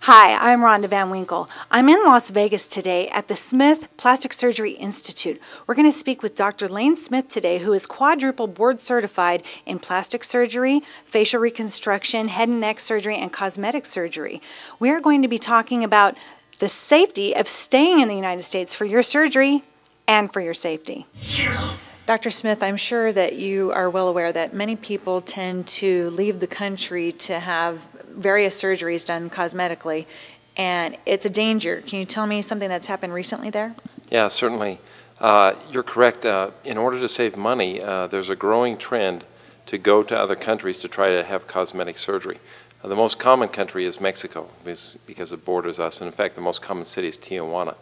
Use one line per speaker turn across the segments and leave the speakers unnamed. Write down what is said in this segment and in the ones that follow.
Hi, I'm Rhonda Van Winkle. I'm in Las Vegas today at the Smith Plastic Surgery Institute. We're going to speak with Dr. Lane Smith today, who is quadruple board certified in plastic surgery, facial reconstruction, head and neck surgery, and cosmetic surgery. We are going to be talking about the safety of staying in the United States for your surgery and for your safety. Dr. Smith, I'm sure that you are well aware that many people tend to leave the country to have various surgeries done cosmetically, and it's a danger. Can you tell me something that's happened recently there?
Yeah, certainly. You're correct. In order to save money, there's a growing trend to go to other countries to try to have cosmetic surgery. The most common country is Mexico because it borders us, and in fact the most common city is Tijuana.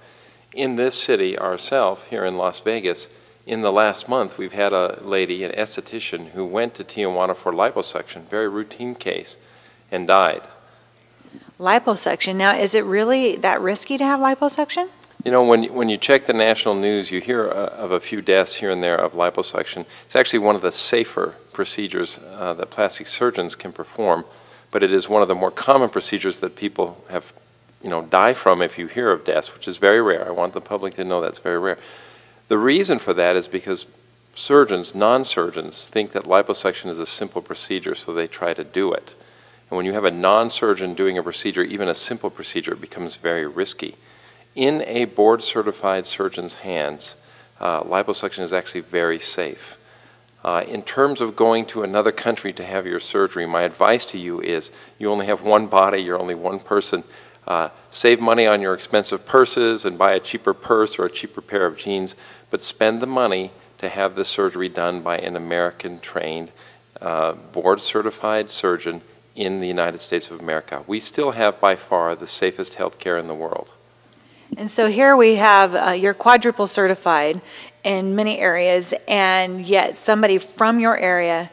In this city ourselves, here in Las Vegas, in the last month we've had a lady, an esthetician, who went to Tijuana for liposuction, very routine case, and died.
Liposuction. Now, is it really that risky to have liposuction?
You know, when you check the national news, you hear of a few deaths here and there of liposuction. It's actually one of the safer procedures that plastic surgeons can perform, but it is one of the more common procedures that people have, die from if you hear of deaths, which is very rare. I want the public to know that's very rare. The reason for that is because surgeons, non-surgeons, think that liposuction is a simple procedure, so they try to do it. And when you have a non-surgeon doing a procedure, even a simple procedure, it becomes very risky. In a board-certified surgeon's hands, liposuction is actually very safe. In terms of going to another country to have your surgery, my advice to you is you only have one body, you're only one person. Save money on your expensive purses and buy a cheaper purse or a cheaper pair of jeans, but spend the money to have the surgery done by an American-trained, board-certified surgeon in the United States of America. We still have by far the safest healthcare in the world.
And so here we have you're quadruple certified in many areas, and yet somebody from your area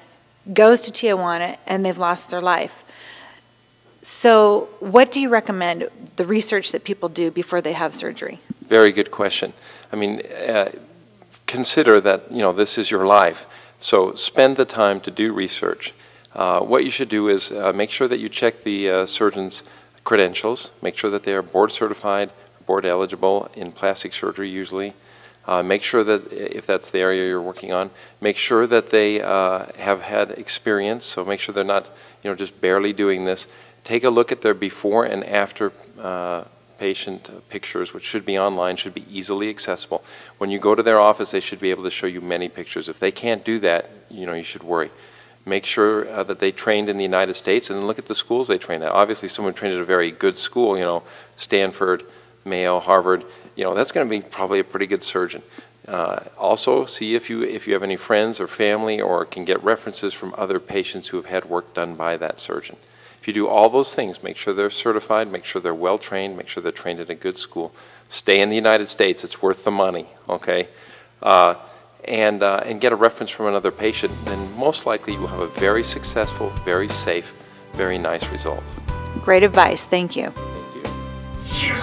goes to Tijuana and they've lost their life. So what do you recommend the research that people do before they have surgery?
Very good question. I mean, consider that this is your life, so spend the time to do research. What you should do is make sure that you check the surgeon's credentials, make sure that they are board certified, board eligible in plastic surgery usually. Make sure that if that's the area you're working on, make sure that they have had experience, so make sure they're not just barely doing this. Take a look at their before and after patient pictures, which should be online, should be easily accessible. When you go to their office, they should be able to show you many pictures. If they can't do that, you should worry. Make sure that they trained in the United States, and then look at the schools they trained at. Obviously, someone trained at a very good school, Stanford, Mayo, Harvard, that's going to be probably a pretty good surgeon. Also, see if you have any friends or family or can get references from other patients who have had work done by that surgeon. If you do all those things, make sure they're certified, make sure they're well trained, make sure they're trained at a good school. Stay in the United States, it's worth the money, okay? And get a reference from another patient, then most likely you will have a very successful, very safe, very nice result.
Great advice. Thank you.
Thank you.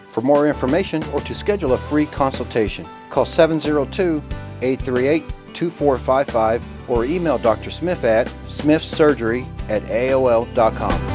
For more information or to schedule a free consultation, call 702-838-2455 or email Dr. Smith at smithsurgery@aol.com.